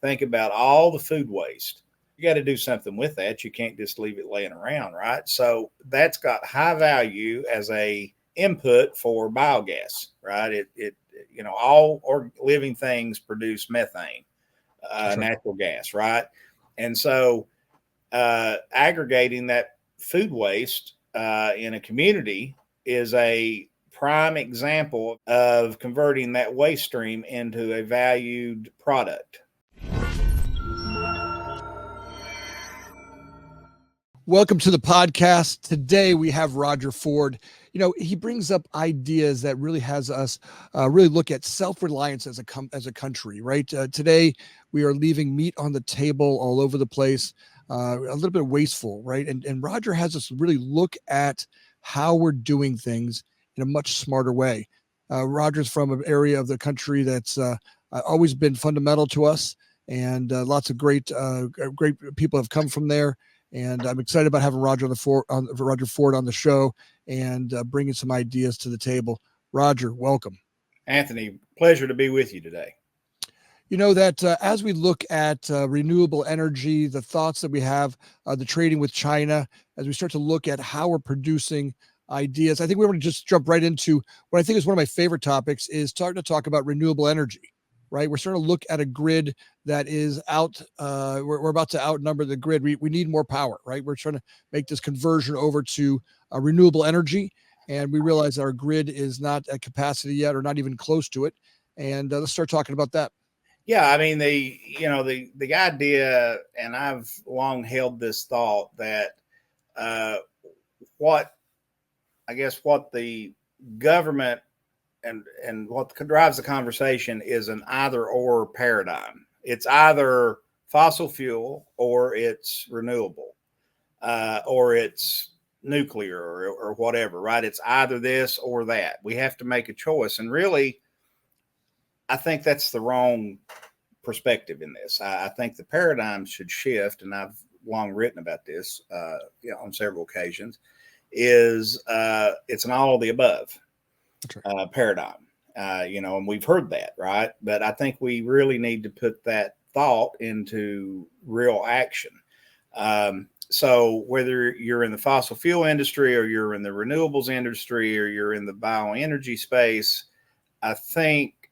think about all the food waste. You got to do something with that. You can't just leave it laying around, right? So that's got high value as a input for biogas, right? It all or living things produce methane, That's right. natural gas, right? And so aggregating that food waste in a community is a prime example of converting that waste stream into a valued product. Welcome to the podcast. Today we have Roger Ford. He brings up ideas that really has us really look at self-reliance as a country, right? Today we are leaving meat on the table all over the place, a little bit wasteful, right? And Roger has us really look at how we're doing things in a much smarter way. Roger's from an area of the country that's always been fundamental to us, and lots of great people have come from there. And I'm excited about having Roger Ford on the show and bringing some ideas to the table. Roger, welcome. Anthony, pleasure to be with you today. You know that as we look at renewable energy, the thoughts that we have, the trading with China, as we start to look at how we're producing ideas, I think we want to just jump right into what I think is one of my favorite topics is starting to talk about renewable energy. Right, we're starting to look at a grid that is out. We're about to outnumber the grid. We need more power, right? We're trying to make this conversion over to renewable energy, and we realize our grid is not at capacity yet, or not even close to it. And let's start talking about that. Yeah, I mean the idea, and I've long held this thought that what the government and what drives the conversation is an either or paradigm. It's either fossil fuel or it's renewable, or it's nuclear or whatever, right? It's either this or that. We have to make a choice. And really, I think that's the wrong perspective in this. I think the paradigm should shift, and I've long written about this on several occasions, is it's an all of the above paradigm, and we've heard that, right? But I think we really need to put that thought into real action. So whether you're in the fossil fuel industry or you're in the renewables industry or you're in the bioenergy space, I think,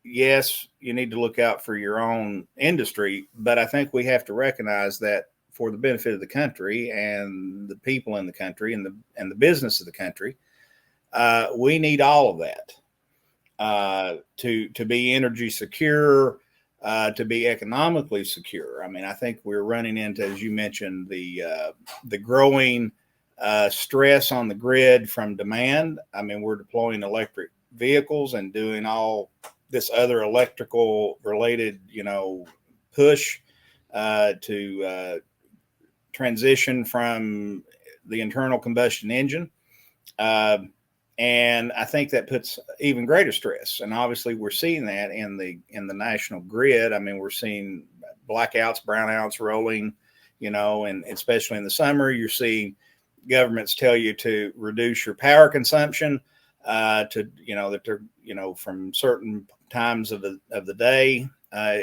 yes, you need to look out for your own industry, but I think we have to recognize that for the benefit of the country and the people in the country and the business of the country, we need all of that to be energy secure, to be economically secure. I mean, I think we're running into, as you mentioned, the growing stress on the grid from demand. I mean, we're deploying electric vehicles and doing all this other electrical related, push to transition from the internal combustion engine. And I think that puts even greater stress. And obviously we're seeing that in the national grid. I mean, we're seeing blackouts, brownouts rolling, and especially in the summer, you're seeing governments tell you to reduce your power consumption that they're, from certain times of the day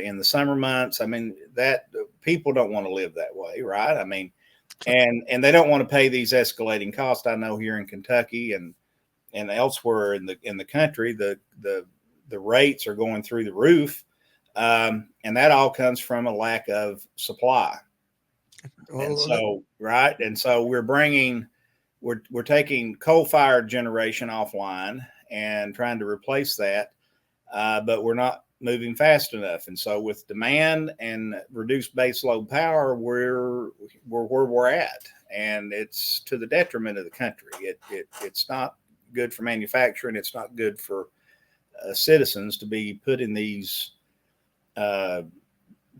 in the summer months. I mean, that people don't want to live that way, right? I mean, and they don't want to pay these escalating costs. I know here in Kentucky and elsewhere in the country, the rates are going through the roof, and that all comes from a lack of supply. And so, right, and so we're taking coal-fired generation offline and trying to replace that, but we're not moving fast enough. And so, with demand and reduced base load power, we're where we're at, and it's to the detriment of the country. It's not good for manufacturing. It's not good for citizens to be put in these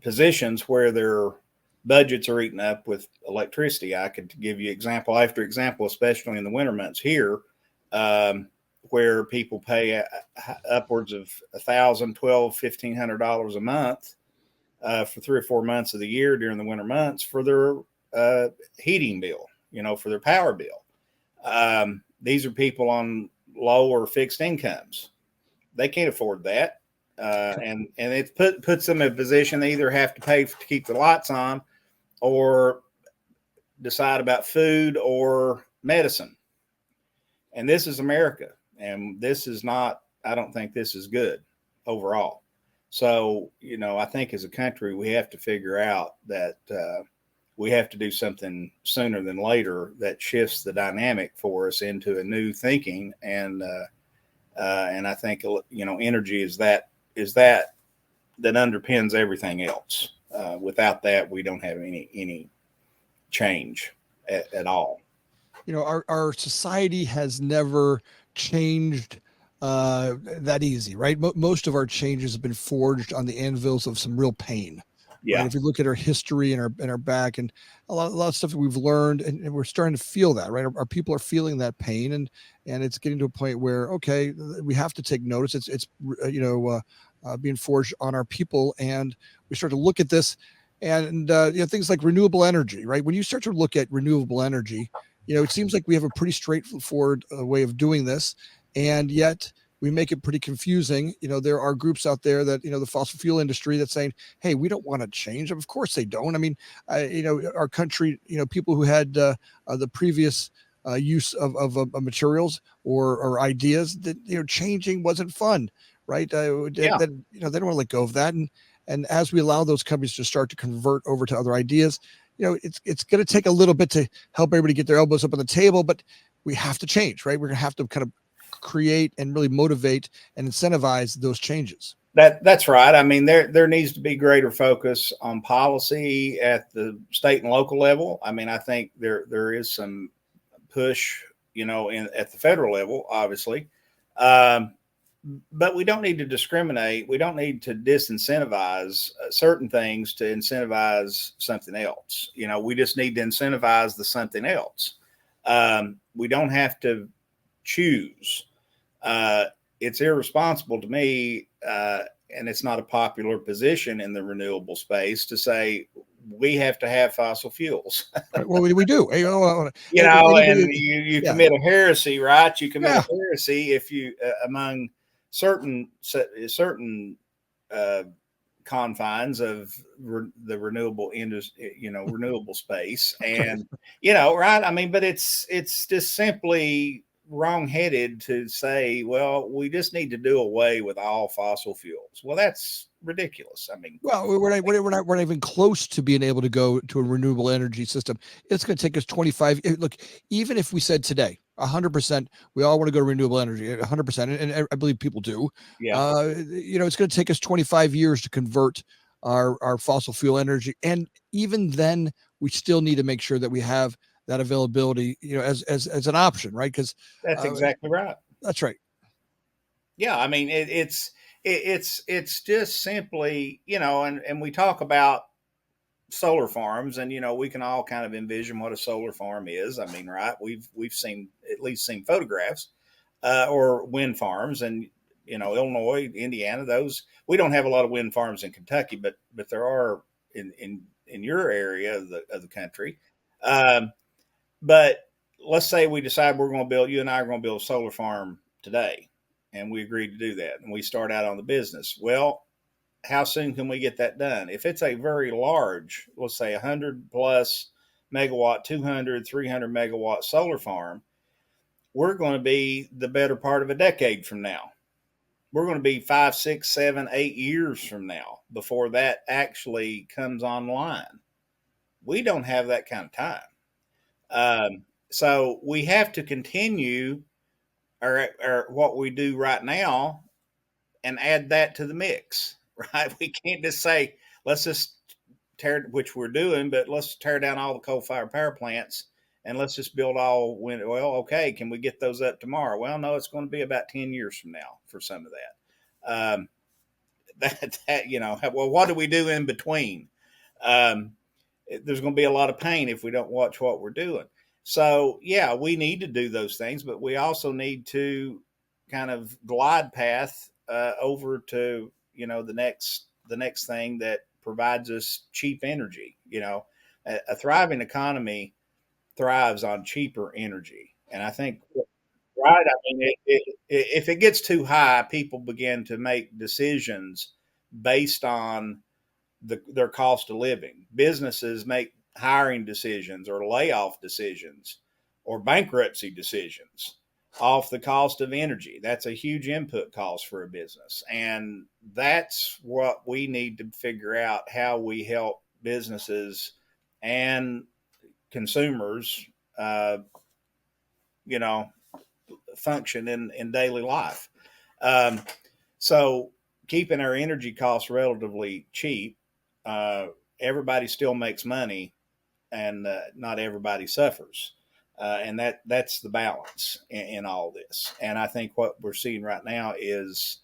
positions where their budgets are eaten up with electricity. I could give you example after example, especially in the winter months here, where people pay upwards of $1,000, $1,200, $1,500 a month for 3 or 4 months of the year during the winter months for their heating bill, for their power bill. These are people on low or fixed incomes. They can't afford that. and it puts them in a position they either have to pay to keep the lights on, or decide about food or medicine. And this is America, and this is not. I don't think this is good overall. So, I think as a country, we have to figure out that we have to do something sooner than later that shifts the dynamic for us into a new thinking. And I think, energy is that underpins everything else. Without that, we don't have any change at all. Our society has never changed that easy, right? Most of our changes have been forged on the anvils of some real pain. Yeah. Right? If you look at our history and our back, and a lot of stuff that we've learned, and we're starting to feel that, right? Our people are feeling that pain, and it's getting to a point where, okay, we have to take notice. It's being forged on our people, and we start to look at this, and things like renewable energy, right? When you start to look at renewable energy, it seems like we have a pretty straightforward way of doing this, and yet we make it pretty confusing. There are groups out there that, the fossil fuel industry that's saying, hey, we don't want to change. Of course they don't. I mean, our country, people who had the previous use of materials or ideas that, changing wasn't fun, right? Yeah. They don't want to let go of that. And as we allow those companies to start to convert over to other ideas, it's going to take a little bit to help everybody get their elbows up on the table, but we have to change, right? We're going to have to kind of create and really motivate and incentivize those changes. That's right. I mean, there needs to be greater focus on policy at the state and local level. I mean, I think there is some push, at the federal level, obviously. But we don't need to discriminate. We don't need to disincentivize certain things to incentivize something else. We just need to incentivize the something else. We don't have to choose. It's irresponsible to me, and it's not a popular position in the renewable space to say we have to have fossil fuels. Well, we do. And you Yeah. commit a heresy, right? You commit Yeah. a heresy if you among certain confines of the renewable industry, renewable space, and right. I mean, but it's just simply wrongheaded to say, well, we just need to do away with all fossil fuels. Well, that's ridiculous. I mean, well, we're not even close to being able to go to a renewable energy system. It's going to take us 25. Look, even if we said today, 100%, we all want to go to renewable energy, 100%, and I believe people do. yeah, It's going to take us 25 years to convert our fossil fuel energy, and even then, we still need to make sure that we have that availability, as an option, right? Because that's exactly right. That's right. Yeah, I mean, it's just simply, and we talk about solar farms, and we can all kind of envision what a solar farm is. I mean, right? We've at least seen photographs, or wind farms, and Illinois, Indiana. Those, we don't have a lot of wind farms in Kentucky, but there are in your area of the country. But let's say we decide you and I are going to build a solar farm today, and we agreed to do that, and we start out on the business. Well, how soon can we get that done? If it's a very large, let's say 100 plus megawatt, 200, 300 megawatt solar farm, we're going to be the better part of a decade from now. We're going to be 5, 6, 7, 8 years from now before that actually comes online. We don't have that kind of time. So we have to continue or what we do right now and add that to the mix, right? We can't just say, let's just which we're doing, but let's tear down all the coal-fired power plants and let's just build all wind. Well, okay, can we get those up tomorrow? Well, no, it's going to be about 10 years from now for some of that. Well, what do we do in between? There's going to be a lot of pain if we don't watch what we're doing. So, yeah, we need to do those things, but we also need to kind of glide path over to, the next thing that provides us cheap energy. A thriving economy thrives on cheaper energy. And I think right? I mean, if it gets too high, people begin to make decisions based on their cost of living. Businesses make hiring decisions or layoff decisions or bankruptcy decisions off the cost of energy. That's a huge input cost for a business. And that's what we need to figure out, how we help businesses and consumers, uh, you know, function in daily life. Um, so keeping our energy costs relatively cheap, uh, everybody still makes money, and not everybody suffers. And that's the balance in all this. And I think what we're seeing right now is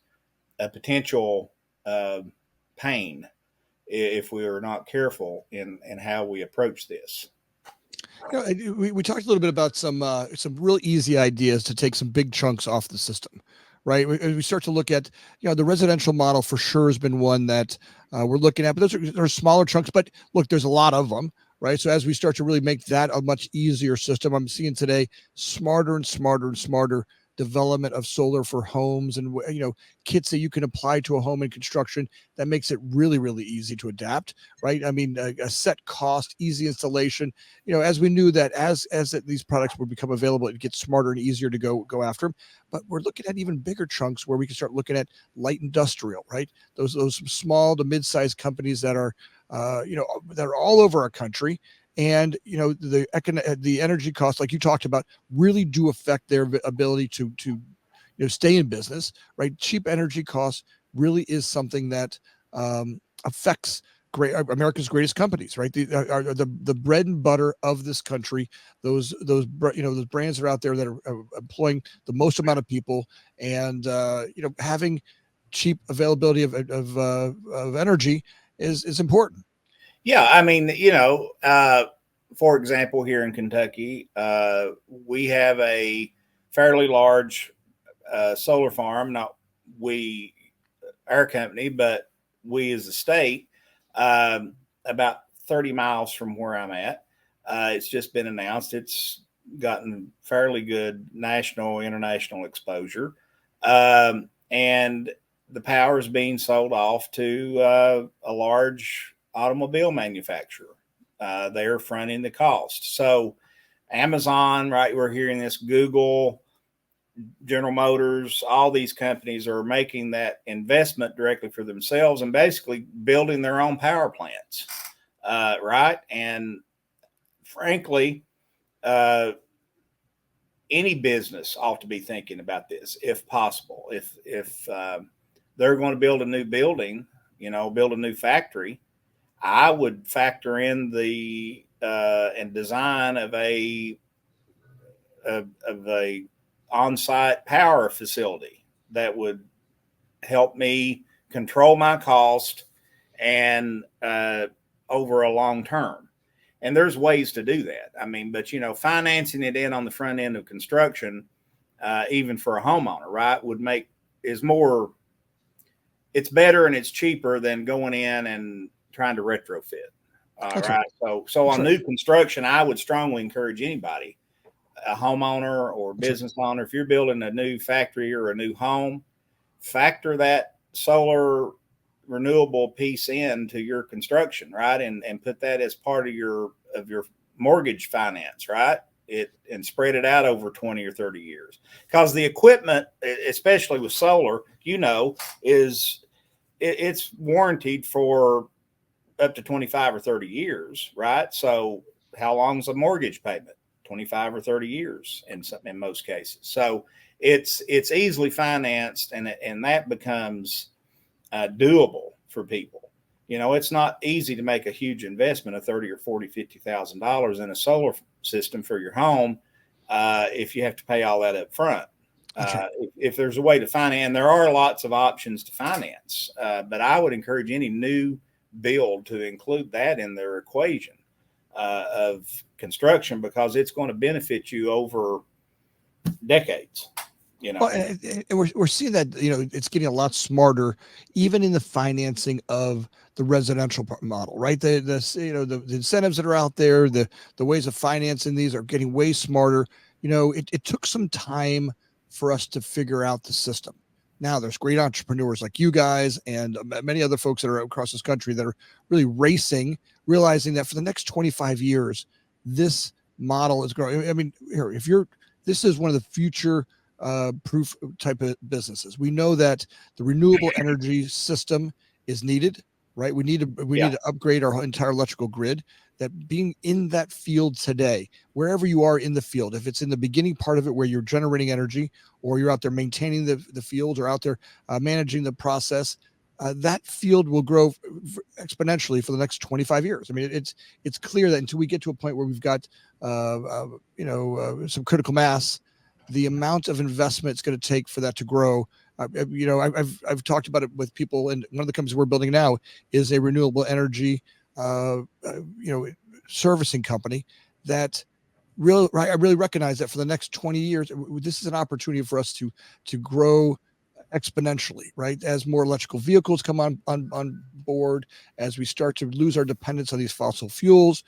a potential uh, pain if we are not careful in how we approach this. We talked a little bit about some real easy ideas to take some big chunks off the system, right? We start to look at, the residential model for sure has been one that we're looking at, but those are smaller chunks. But look, there's a lot of them, right? So as we start to really make that a much easier system, I'm seeing today smarter and smarter and smarter development of solar for homes, and kits that you can apply to a home in construction that makes it really, really easy to adapt, right? I mean, a set cost, easy installation. As we knew that these products would become available, it gets smarter and easier to go after them. But we're looking at even bigger chunks where we can start looking at light industrial, right? Those small to mid-sized companies that are that are all over our country. And the energy costs, like you talked about, really do affect their ability to stay in business, right? Cheap energy costs really is something that affects America's greatest companies, right? The bread and butter of this country. Those brands that are out there that are employing the most amount of people, and having cheap availability of energy is important. Yeah, I mean, for example, here in Kentucky, we have a fairly large solar farm. Not we, our company, but we as a state, about 30 miles from where I'm at. It's just been announced. It's gotten fairly good national, international exposure. And the power is being sold off to a large automobile manufacturer. They're fronting the cost. So Amazon, right? We're hearing this. Google, General Motors, all these companies are making that investment directly for themselves and basically building their own power plants, right? And frankly, any business ought to be thinking about this if possible. If they're going to build a new building, build a new factory, I would factor in the and design of a on-site power facility that would help me control my cost and over a long term. And there's ways to do that. I mean, but financing it in on the front end of construction, even for a homeowner, right, it's better and it's cheaper than going in and trying to retrofit. All right. So on new construction, I would strongly encourage anybody, a homeowner or business owner, if you're building a new factory or a new home, factor that solar renewable piece into your construction, right? And put that as part of your mortgage finance, right? And spread it out over 20 or 30 years. Because the equipment, especially with solar, it's warranted for up to 25 or 30 years, right? So how long is a mortgage payment? 25 or 30 years in most cases. So it's easily financed, and that becomes doable for people. It's not easy to make a huge investment of $30 or $40, $50,000 in a solar system for your home if you have to pay all that up front. If there's a way to finance, and there are lots of options to finance, but I would encourage any new build to include that in their equation of construction, because it's going to benefit you over decades. Well, and we're seeing that it's getting a lot smarter, even in the financing of the residential model, right? The incentives that are out there, the ways of financing these are getting way smarter. it took some time for us to figure out the system. Now there's great entrepreneurs like you guys and many other folks that are across this country that are really racing, realizing that for the next 25 years, this model is growing. I mean, this is one of the future proof type of businesses. We know that the renewable energy system is needed, right? We need to upgrade our entire electrical grid. That being in that field today, wherever you are in the field, if it's in the beginning part of it where you're generating energy, or you're out there maintaining the field, or out there managing the process, that field will grow exponentially for the next 25 years. I mean, it's clear that until we get to a point where we've got some critical mass, the amount of investment it's going to take for that to grow. I've talked about it with people, and one of the companies we're building now is a renewable energy servicing company that I really recognize that for the next 20 years, this is an opportunity for us to grow exponentially, right? As more electrical vehicles come on board, as we start to lose our dependence on these fossil fuels,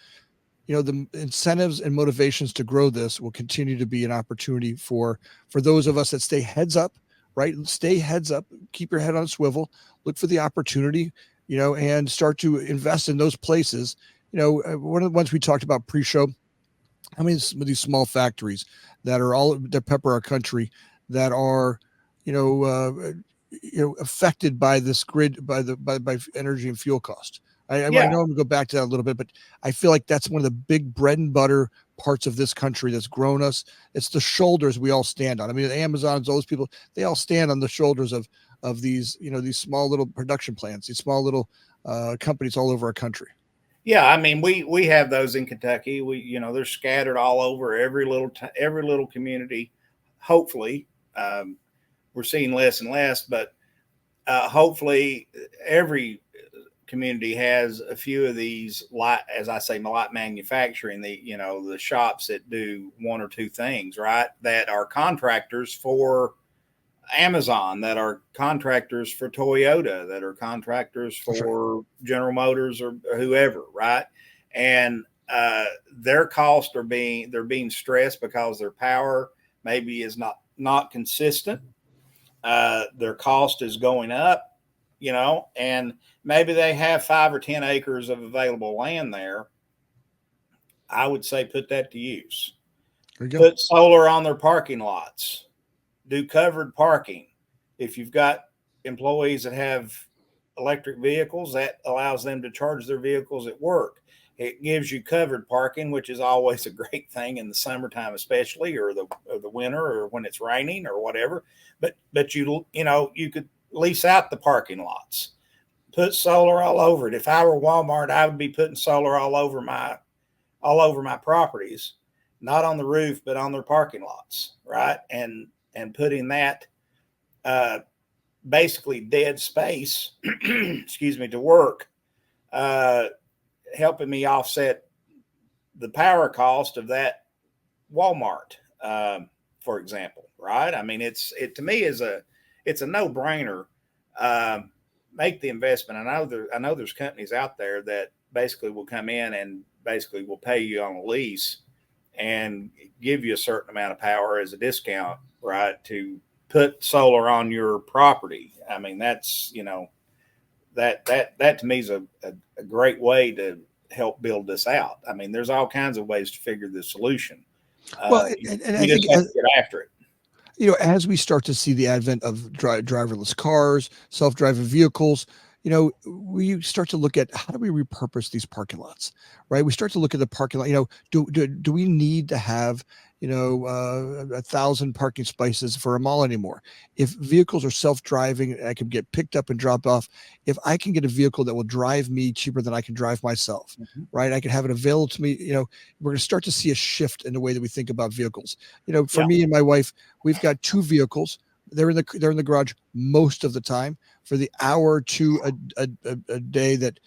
the incentives and motivations to grow this will continue to be an opportunity for those of us that stay heads up, right? Stay heads up, keep your head on a swivel, look for the opportunity, and start to invest in those places. One of the ones we talked about pre-show, how many of these small factories that pepper our country that are, affected by this grid, by energy and fuel cost. I know I'm going to go back to that a little bit, but I feel like that's one of the big bread and butter parts of this country that's grown us. It's the shoulders we all stand on. I mean, the Amazons, those people, they all stand on the shoulders of these, these small little production plants, these small little companies all over our country. Yeah, I mean, we have those in Kentucky. They're scattered all over every little community. Hopefully, we're seeing less and less, but hopefully every community has a few of these light manufacturing, the shops that do one or two things, right? That are contractors for Amazon, that are contractors for Toyota, that are contractors for General Motors or whoever, right? And their costs they're being stressed because their power maybe is not consistent. Their cost is going up, and maybe they have 5 or 10 acres of available land there. I would say put that to use. Put solar on their parking lots. Do covered parking. If you've got employees that have electric vehicles, that allows them to charge their vehicles at work. It gives you covered parking, which is always a great thing in the summertime, especially, or the winter, or when it's raining or whatever. But you could lease out the parking lots. Put solar all over it. If I were Walmart, I would be putting solar all over my properties, not on the roof, but on their parking lots, right? And putting that basically dead space, to work, helping me offset the power cost of that Walmart, for example, right? I mean, to me it's a no-brainer. Make the investment. I know there's companies out there that basically will come in and basically will pay you on a lease and give you a certain amount of power as a discount, right, to put solar on your property. I mean, that's, that to me is a great way to help build this out. I mean, there's all kinds of ways to figure the solution. Well, you just have to get after it. As we start to see the advent of driverless cars, self-driving vehicles, we start to look at how do we repurpose these parking lots, right? We start to look at the parking lot. Do we need to have 1,000 parking spaces for a mall anymore? If vehicles are self-driving, I can get picked up and dropped off. If I can get a vehicle that will drive me cheaper than I can drive myself, right? I can have it available to me. We're going to start to see a shift in the way that we think about vehicles. For me and my wife, we've got 2 vehicles. They're in the garage most of the time. For the hour or two a day that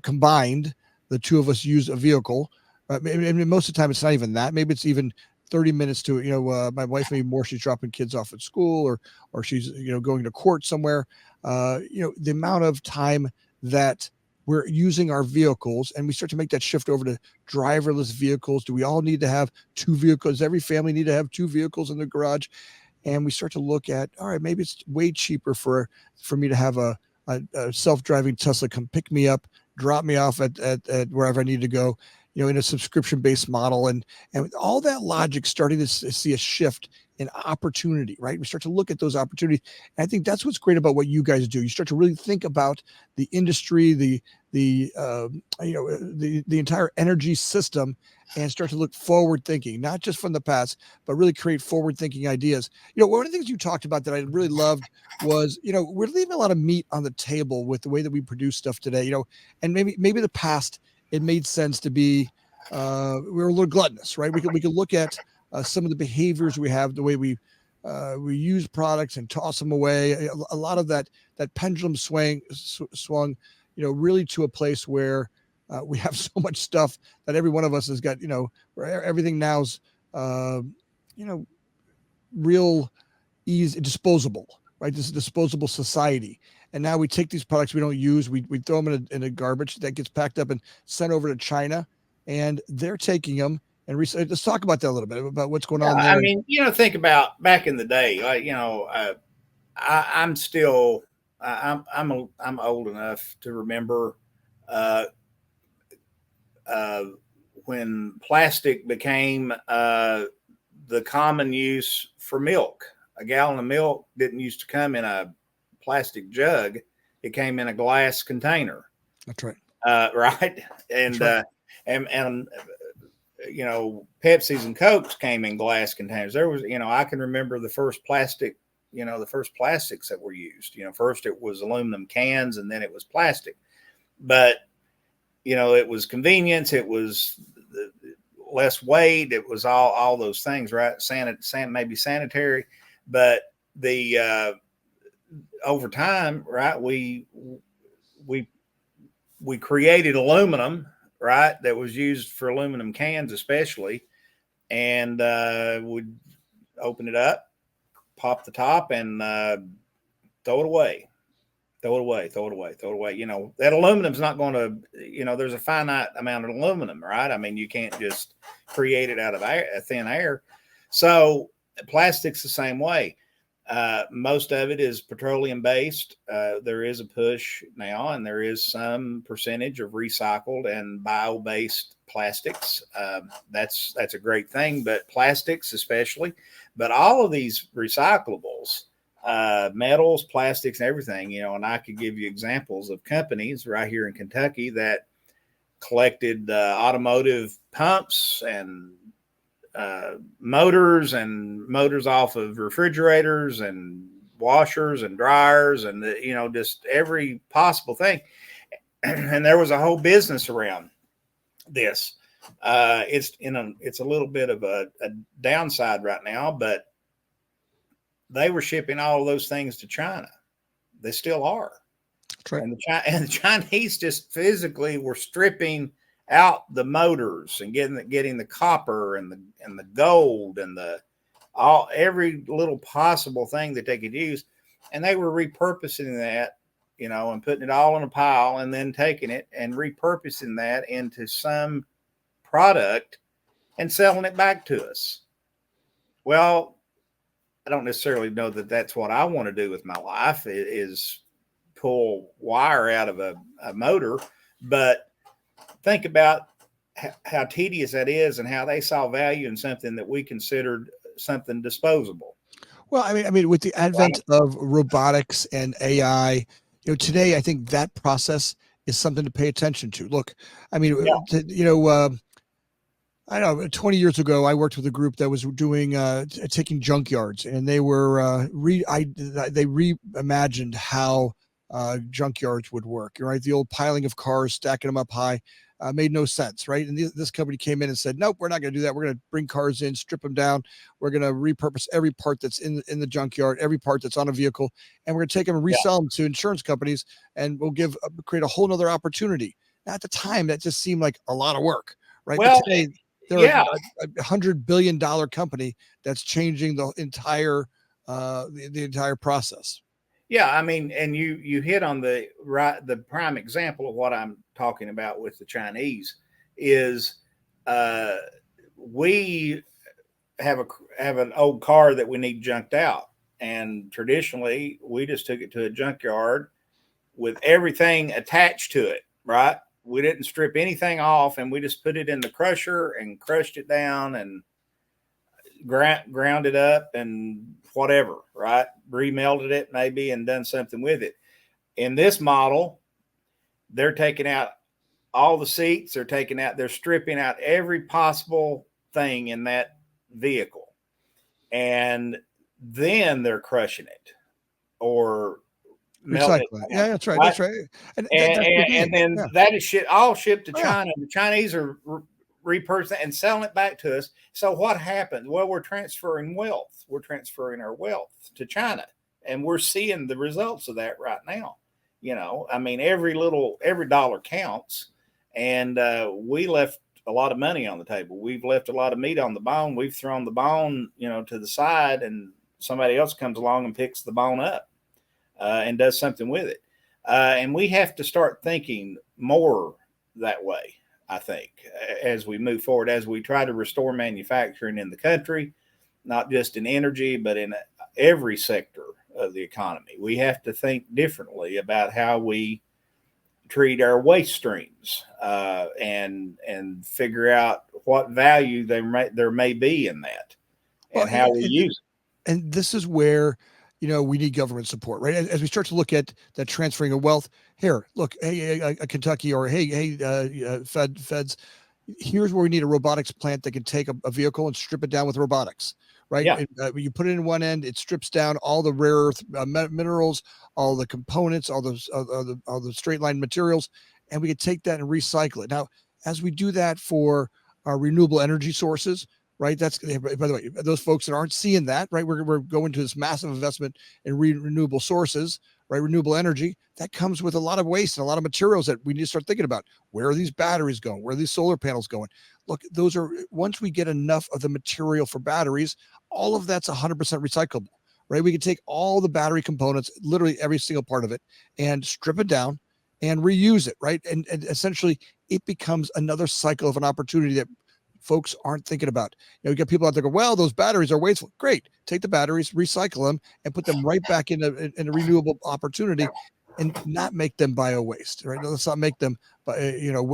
combined, the 2 of us use a vehicle. Maybe most of the time it's not even that. Maybe it's even 30 minutes to, my wife, maybe more, she's dropping kids off at school or she's, going to court somewhere. The amount of time that we're using our vehicles, and we start to make that shift over to driverless vehicles. Do we all need to have 2 vehicles? Every family need to have 2 vehicles in the garage? And we start to look at, all right, maybe it's way cheaper for me to have a self-driving Tesla come pick me up, drop me off at wherever I need to go, in a subscription-based model. And all that logic starting to see a shift in opportunity, right? We start to look at those opportunities. And I think that's what's great about what you guys do. You start to really think about the industry, the entire energy system, and start to look forward thinking, not just from the past, but really create forward thinking ideas. One of the things you talked about that I really loved was, we're leaving a lot of meat on the table with the way that we produce stuff today, and maybe the past, it made sense to be, we were a little gluttonous, right? We could look at some of the behaviors we have, the way we use products and toss them away. A lot of that pendulum swung, really to a place where we have so much stuff that every one of us has got, where everything now's, real easy, disposable, right? This is a disposable society. And now we take these products we don't use, we throw them in a garbage that gets packed up and sent over to China, and they're taking them. And let's talk about that a little bit, about what's going on there. I mean, think about back in the day, like, I'm still, I'm old enough to remember when plastic became the common use for milk. A gallon of milk didn't used to come in a plastic jug; it came in a glass container. That's right. Right, and right. And Pepsis and Cokes came in glass containers. There was, I can remember the first plastic, the first plastics that were used. First it was aluminum cans, and then it was plastic. But it was convenience. It was less weight. It was all those things, right? Maybe sanitary, but the over time, right? We created aluminum, right? That was used for aluminum cans, especially, and would open it up, pop the top, and throw it away. Throw it away. That aluminum's not going to, there's a finite amount of aluminum, right? I mean, you can't just create it out of thin air. So plastic's the same way. Most of it is petroleum based. There is a push now, and there is some percentage of recycled and bio-based plastics. That's a great thing, but plastics especially, but all of these recyclables, metals, plastics, and everything, and I could give you examples of companies right here in Kentucky that collected automotive pumps and motors off of refrigerators and washers and dryers and just every possible thing. And there was a whole business around this. It's a little bit of a downside right now, but they were shipping all of those things to China. They still are. Right. And the Chinese just physically were stripping out the motors and getting the copper and the gold and every little possible thing that they could use, and they were repurposing that, and putting it all in a pile, and then taking it and repurposing that into some product and selling it back to us. Well, I don't necessarily know that that's what I want to do with my life, is pull wire out of a motor, but think about how tedious that is and how they saw value in something that we considered something disposable. Well, I mean, with the advent of robotics and AI, today, I think that process is something to pay attention to. Look, I mean, I don't know, 20 years ago, I worked with a group that was doing, taking junkyards, and they were, they reimagined how junkyards would work, right? The old piling of cars, stacking them up high, made no sense, right? And this company came in and said, nope, we're not going to do that. We're going to bring cars in, strip them down. We're going to repurpose every part that's in the junkyard, every part that's on a vehicle, and we're going to take them and resell them to insurance companies, and we'll create a whole nother opportunity. Now, at the time, that just seemed like a lot of work, right? Well, but today, they're a $100 billion company that's changing the entire process. Yeah, I mean, and you hit on the prime example of what I'm talking about with the Chinese is uh, we have a have an old car that we need junked out, and traditionally we just took it to a junkyard with everything attached to it, right? We didn't strip anything off, and we just put it in the crusher and crushed it down and ground it up and whatever, right? Remelted it maybe and done something with it. In this model, they're taking out all the seats, they're stripping out every possible thing in that vehicle. And then they're crushing it or melting Recycle it. it Yeah, down, that's right. right? That's right. And that's the And game. then Yeah. that is all shipped to Oh, yeah. China. The Chinese are repurposing and selling it back to us. So what happened? Well, we're transferring wealth. We're transferring our wealth to China, and we're seeing the results of that right now. I mean, every dollar counts, and we left a lot of money on the table. We've left a lot of meat on the bone. We've thrown the bone, to the side, and somebody else comes along and picks the bone up and does something with it. And we have to start thinking more that way, I think, as we move forward, as we try to restore manufacturing in the country, not just in energy, but in every sector of the economy. We have to think differently about how we treat our waste streams and figure out what value there may be in that Well, and how we use and this is where we need government support, right? As we start to look at that transferring of wealth. Here, look, hey, Kentucky, or hey, feds. Here's where we need a robotics plant that can take a vehicle and strip it down with robotics, right? Yeah. You put it in one end, it strips down all the rare earth minerals, all the components, all the straight line materials, and we could take that and recycle it. Now, as we do that for our renewable energy sources, right? That's, by the way, those folks that aren't seeing that, right? We're going to this massive investment in renewable sources, right? Renewable energy that comes with a lot of waste and a lot of materials that we need to start thinking about. Where are these batteries going? Where are these solar panels going? Look, those are, once we get enough of the material for batteries, all of that's 100% recyclable, right? We can take all the battery components, literally every single part of it, and strip it down and reuse it, right? And essentially it becomes another cycle of an opportunity that folks aren't thinking about. You get people out there go, well, those batteries are wasteful. Great. Take the batteries, recycle them, and put them right back in a renewable opportunity and not make them bio waste, right? Let's not make them,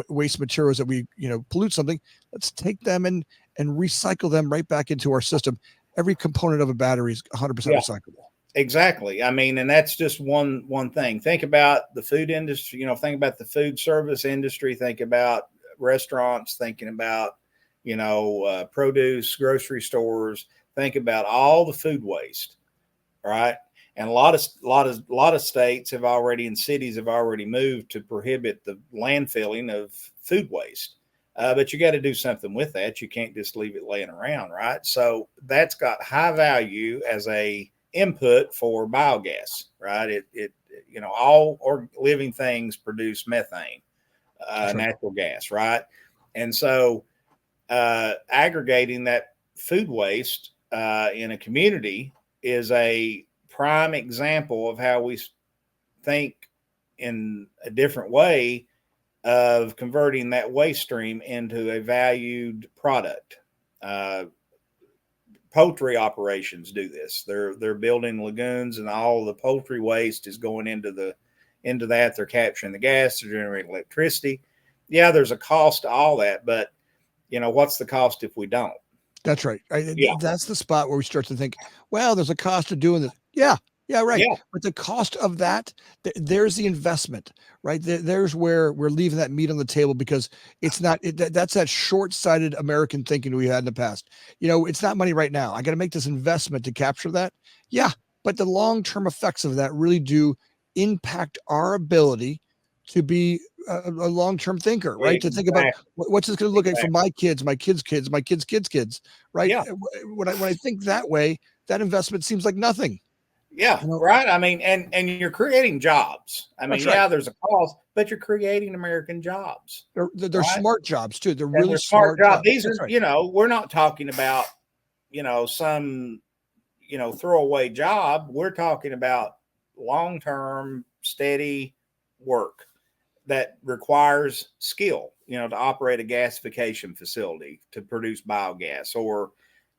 waste materials that we, pollute something. Let's take them and recycle them right back into our system. Every component of a battery is 100% recyclable. Exactly. I mean, and that's just one thing. Think about the food industry, think about the food service industry, think about restaurants, thinking about produce, grocery stores. Think about all the food waste, right? And a lot of states have already, and cities have already moved to prohibit the landfilling of food waste. But you got to do something with that. You can't just leave it laying around, right? So that's got high value as a input for biogas, right? All living things produce methane, natural gas, right? And so aggregating that food waste in a community is a prime example of how we think in a different way of converting that waste stream into a valued product. Poultry operations do this. They're building lagoons, and all the poultry waste is going into that. They're capturing the gas. They're generating electricity. Yeah, there's a cost to all that, but what's the cost if we don't? That's right. Yeah. That's the spot where we start to think, well, there's a cost to doing this. Yeah, right. Yeah. But the cost of that, there's the investment, right? There's where we're leaving that meat on the table, because it's not, that's that short-sighted American thinking we had in the past. It's not money right now. I got to make this investment to capture that. Yeah. But the long-term effects of that really do impact our ability to be a long-term thinker, right? To think about what's this going to look like for my kids, my kids' kids, my kids' kids' kids, right? Yeah. When I think that way, that investment seems like nothing. Yeah, right. I mean, and you're creating jobs. I mean, right. There's a cost, but you're creating American jobs. They're right? smart jobs too. They're And really they're smart jobs. jobs. These are, we're not talking about, some, throwaway job. We're talking about long-term, steady work that requires skill, to operate a gasification facility, to produce biogas, or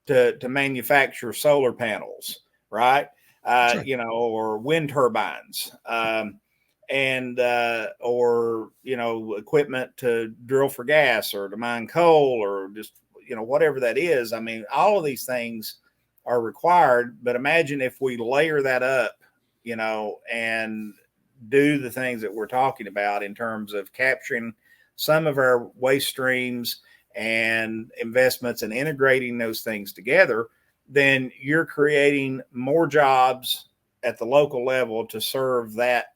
to manufacture solar panels, right? Right. Or wind turbines, and or equipment to drill for gas or to mine coal, or just whatever that is. I mean, all of these things are required, but imagine if we layer that up, and do the things that we're talking about in terms of capturing some of our waste streams and investments and integrating those things together, then you're creating more jobs at the local level to serve that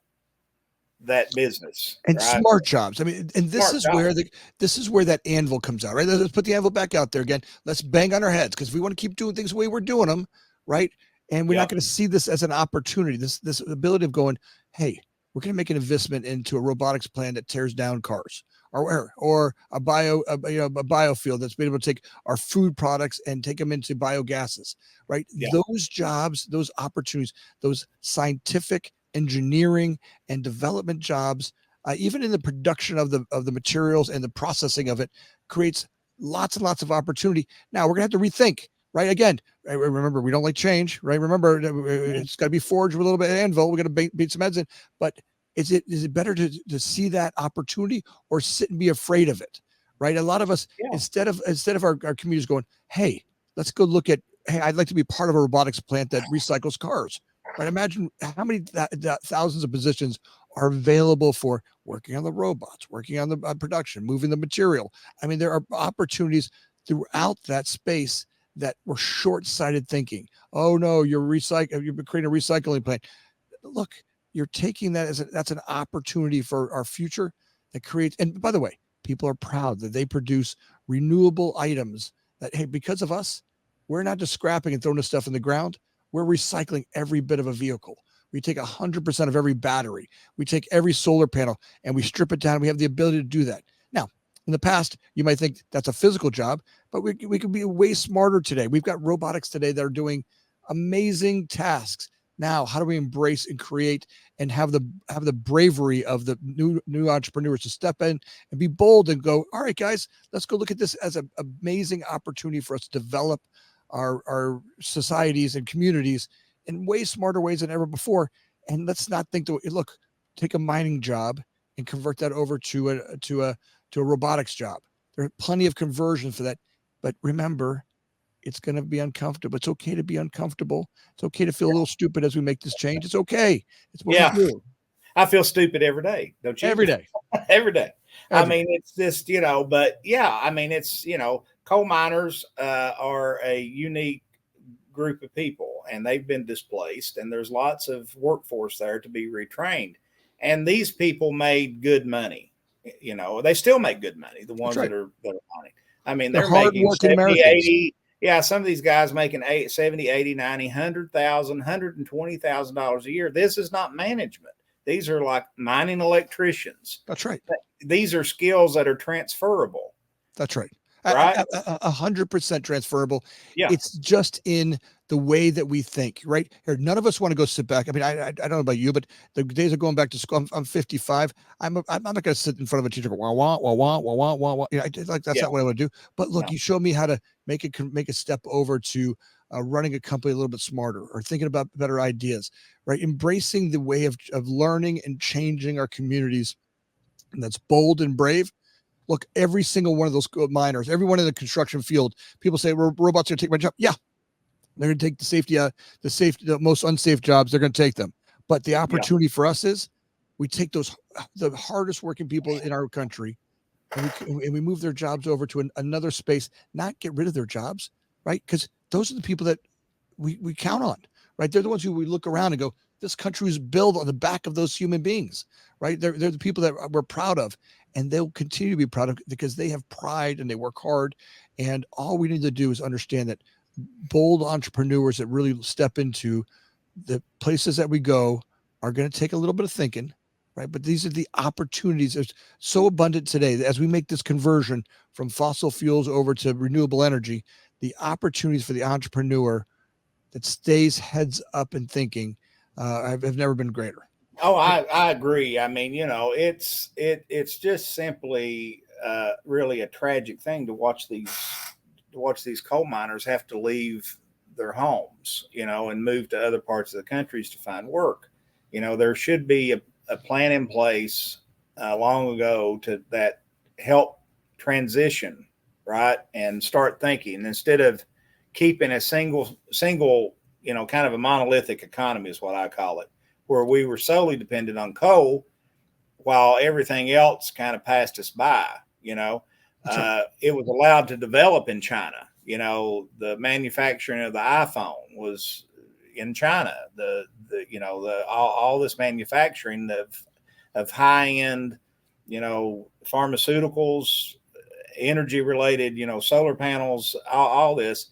business, And right? smart jobs. I mean, and this Smart is jobs. where that anvil comes out, right? Let's put the anvil back out there again. Let's bang on our heads, because we want to keep doing things the way we're doing them, right? And we're not Yep. going to see this as an opportunity. This ability of going, hey, we're going to make an investment into a robotics plant that tears down cars, or a biofield that's been able to take our food products and take them into biogases, right? Yeah. Those jobs, those opportunities, those scientific engineering and development jobs, even in the production of the materials and the processing of it, creates lots and lots of opportunity. Now we're gonna have to rethink, right? Again, remember, we don't like change, right? Remember, it's got to be forged with a little bit of anvil. We're gonna beat some heads in, but is it better to see that opportunity, or sit and be afraid of it, right? A lot of us, Yeah. instead of our communities going, hey, let's go look at, hey, I'd like to be part of a robotics plant that recycles cars. Right? Imagine how many thousands of positions are available for working on the robots, working on the production, moving the material. I mean, there are opportunities throughout that space that were short-sighted thinking. Oh no, you're creating a recycling plant. Look, you're taking that that's an opportunity for our future that creates. And by the way, people are proud that they produce renewable items that, hey, because of us, we're not just scrapping and throwing this stuff in the ground. We're recycling every bit of a vehicle. We take 100% of every battery. We take every solar panel and we strip it down. We have the ability to do that. Now, in the past, you might think that's a physical job, but we could be way smarter today. We've got robotics today that are doing amazing tasks. Now, how do we embrace and create and have the bravery of the new entrepreneurs to step in and be bold and go, all right, guys, let's go look at this as an amazing opportunity for us to develop our societies and communities in way smarter ways than ever before. And let's not think look, take a mining job and convert that over to a robotics job. There are plenty of conversions for that. But remember, it's going to be uncomfortable. It's okay to be uncomfortable. It's okay to feel a little stupid as we make this change. It's okay. It's what we do. I feel stupid every day, don't you? Every day. Every day. I mean, it's just, but yeah, I mean, it's, coal miners are a unique group of people, and they've been displaced, and there's lots of workforce there to be retrained. And these people made good money. They still make good money, the ones that are mining. I mean, they're making 70, 80. Yeah, some of these guys making 70, 80, 90, $100,000, $120,000 a year. This is not management. These are like mining electricians. That's right. These are skills that are transferable. That's right. Right? 100% transferable. Yeah. It's just in the way that we think, right? Here, none of us want to go sit back. I mean, I don't know about you, but the days of going back to school, I'm 55. I'm not going to sit in front of a teacher, go, wah, wah, wah, wah, wah, wah, wah, wah. That's not what I want to do. But look, you show me how to make a step over to running a company a little bit smarter, or thinking about better ideas, right? Embracing the way of learning and changing our communities. And that's bold and brave. Look, every single one of those miners, everyone in the construction field, people say robots are going to take my job. Yeah, they're going to take the most unsafe jobs. They're going to take them. But the opportunity for us is we take the hardest working people in our country, and we move their jobs over to another space, not get rid of their jobs, right? Because those are the people that we count on, right? They're the ones who we look around and go, this country was built on the back of those human beings, right? They're the people that we're proud of, and they'll continue to be proud of because they have pride and they work hard. And all we need to do is understand that bold entrepreneurs that really step into the places that we go are going to take a little bit of thinking, right? But these are the opportunities that are so abundant today as we make this conversion from fossil fuels over to renewable energy. The opportunities for the entrepreneur that stays heads up and thinking have never been greater. Oh, I agree. I mean, it's just simply really a tragic thing to watch these coal miners have to leave their homes, and move to other parts of the countries to find work. There should be a plan in place long ago to that help transition, right, and start thinking instead of keeping a single, kind of a monolithic economy is what I call it, where we were solely dependent on coal while everything else kind of passed us by. It was allowed to develop in China. The manufacturing of the iPhone was in China. All this manufacturing of high end, pharmaceuticals, energy related, solar panels, all this.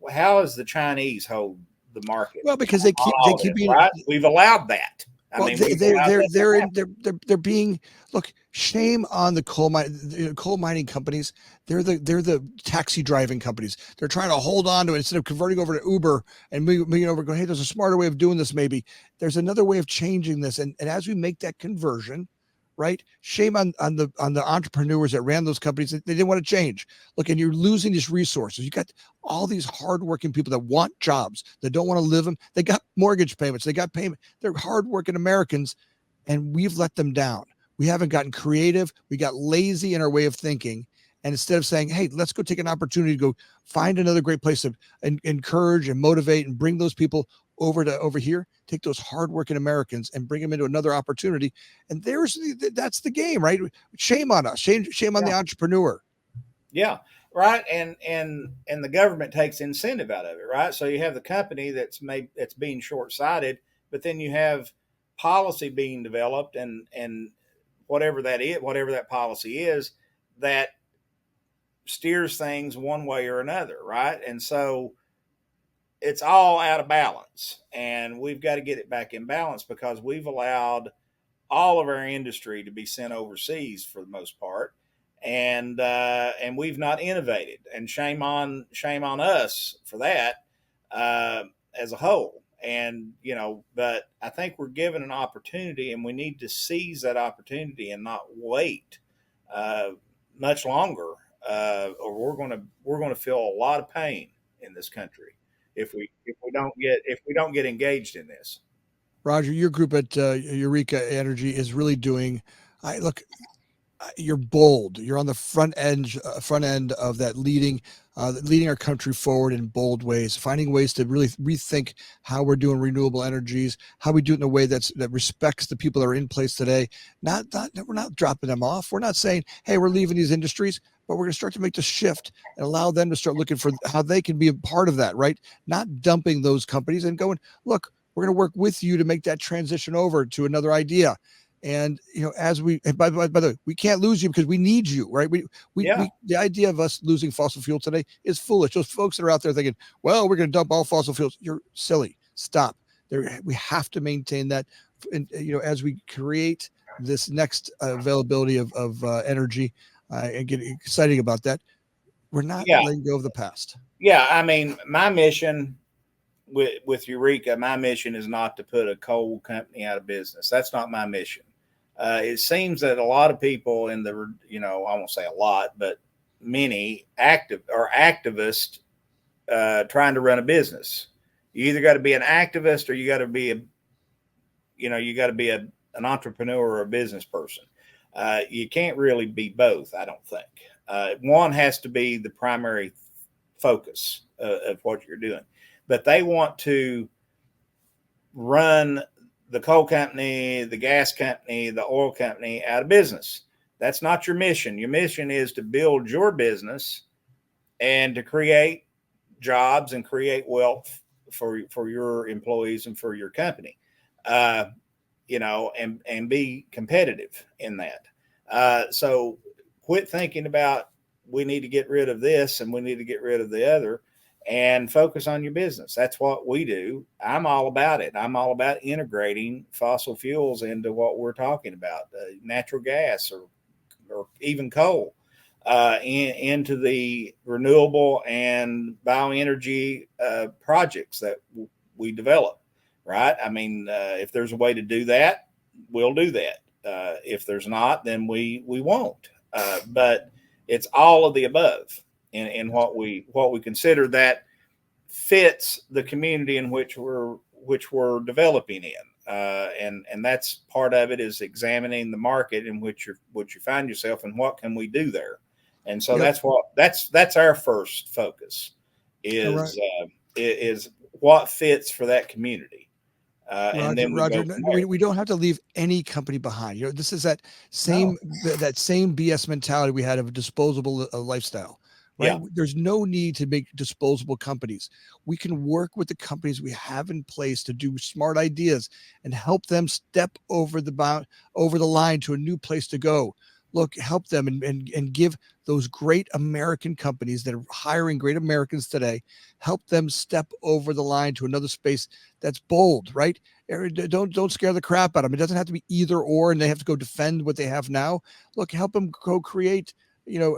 How is the Chinese hold the market? Well, because they keep being right. We've allowed that. Well, they're being, look, shame on the coal mining companies. They're the taxi driving companies. They're trying to hold on to it instead of converting over to Uber and moving over. Go, hey, there's a smarter way of doing this. Maybe there's another way of changing this. And as we make that conversion, right? Shame on the entrepreneurs that ran those companies. They didn't want to change. Look, and you're losing these resources. You got all these hardworking people that want jobs, that don't want to live them. They got mortgage payments. They got payment. They're hardworking Americans, and we've let them down. We haven't gotten creative. We got lazy in our way of thinking. And instead of saying, hey, let's go take an opportunity to go find another great place to encourage and motivate and bring those people over here, take those hardworking Americans and bring them into another opportunity. And that's the game, right? Shame on us. Shame on the entrepreneur. Yeah. Right. And the government takes incentive out of it. Right. So you have the company that's being short-sighted, but then you have policy being developed and whatever that policy is that steers things one way or another. Right. And so it's all out of balance, and we've got to get it back in balance because we've allowed all of our industry to be sent overseas for the most part, and we've not innovated. And shame on us for that as a whole. And but I think we're given an opportunity, and we need to seize that opportunity and not wait much longer, or we're gonna feel a lot of pain in this country if we don't get engaged in this. Roger, your group at Eureka Energy is really doing. You're bold. You're on the front end of that, leading our country forward in bold ways, finding ways to really rethink how we're doing renewable energies, how we do it in a way that respects the people that are in place today. We're not dropping them off. We're not saying, hey, we're leaving these industries, but we're going to start to make the shift and allow them to start looking for how they can be a part of that, right? Not dumping those companies and going, look, we're going to work with you to make that transition over to another idea. And as by the way, we can't lose you because we need you, right? The idea of us losing fossil fuel today is foolish. Those folks that are out there thinking, well, we're going to dump all fossil fuels. You're silly. Stop. We have to maintain that. And as we create this next availability of energy and get exciting about that, we're not letting go of the past. Yeah, I mean, my mission with Eureka, my mission is not to put a coal company out of business. That's not my mission. It seems that a lot of people in the, I won't say a lot, but many activists trying to run a business. You either got to be an activist or you got to be an entrepreneur or a business person. You can't really be both, I don't think. One has to be the primary focus of what you're doing. But they want to run the coal company, the gas company, the oil company out of business. That's not your mission. Your mission is to build your business and to create jobs and create wealth for your employees and for your company, and be competitive in that. So quit thinking about we need to get rid of this and we need to get rid of the other, and focus on your business. That's what we do. I'm all about it. I'm all about integrating fossil fuels into what we're talking about, natural gas or even coal, into the renewable and bioenergy projects that we develop. right? I mean, if there's a way to do that, we'll do that. If there's not, then we won't. But it's all of the above in what we consider that fits the community in which we're developing in. And that's part of it, is examining the market in which you find yourself and what can we do there. And so Yep. that's our first focus is what fits for that community. And then Roger, we don't have to leave any company behind. This is that same BS mentality we had of a disposable lifestyle, right? Yeah. There's no need to make disposable companies. We can work with the companies we have in place to do smart ideas and help them step over the line to a new place to go. Look, help them and give those great American companies that are hiring great Americans today, help them step over the line to another space that's bold, right? Don't scare the crap out of them. It doesn't have to be either or, and they have to go defend what they have now. Look, help them go create,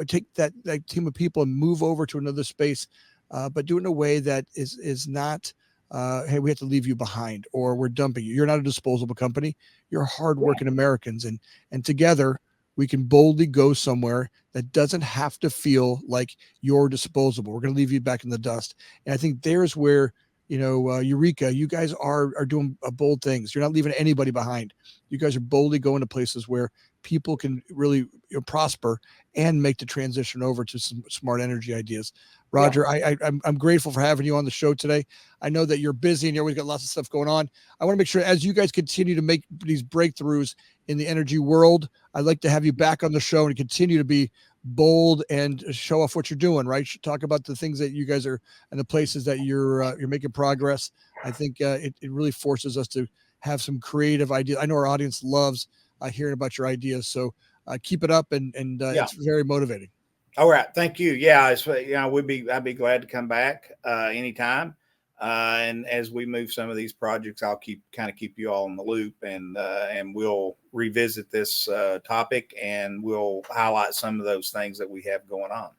take that team of people and move over to another space, but do it in a way that is not, hey, we have to leave you behind or we're dumping you. You're not a disposable company. You're hardworking Americans, and together we can boldly go somewhere that doesn't have to feel like you're disposable. We're going to leave you back in the dust. And I think there's where, Eureka, you guys are doing bold things. You're not leaving anybody behind. You guys are boldly going to places where people can really prosper and make the transition over to some smart energy ideas. Roger, yeah. I'm grateful for having you on the show today. I know that you're busy and you've always got lots of stuff going on. I want to make sure as you guys continue to make these breakthroughs in the energy world, I'd like to have you back on the show and continue to be bold and show off what you're doing, right? Talk about the things that you guys are and the places that you're making progress. I think it really forces us to have some creative ideas. I know our audience loves hearing about your ideas. So keep it up and it's very motivating. All right. Thank you. Yeah. I'd be glad to come back anytime. And as we move some of these projects, I'll keep you all in the loop, and we'll revisit this topic, and we'll highlight some of those things that we have going on.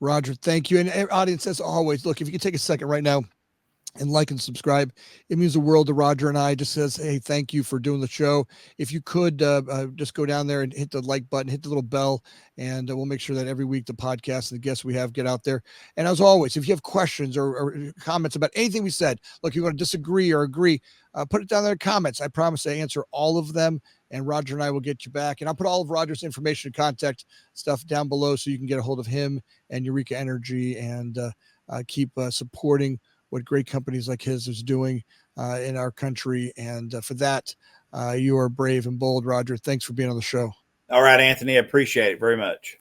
Roger, thank you. And audience, as always, look, if you can take a second right now and like and subscribe, it means the world to Roger and I. Just says, hey, thank you for doing the show. If you could just go down there and hit the like button, hit the little bell, and we'll make sure that every week the podcast and the guests we have get out there. And as always, if you have questions or comments about anything we said, look, you want to disagree or agree, put it down there in comments. I promise to answer all of them, and Roger and I will get you back. And I'll put all of Roger's information and contact stuff down below so you can get a hold of him and Eureka Energy and keep supporting what great companies like his is doing in our country. And for that, you are brave and bold, Roger. Thanks for being on the show. All right, Anthony. I appreciate it very much.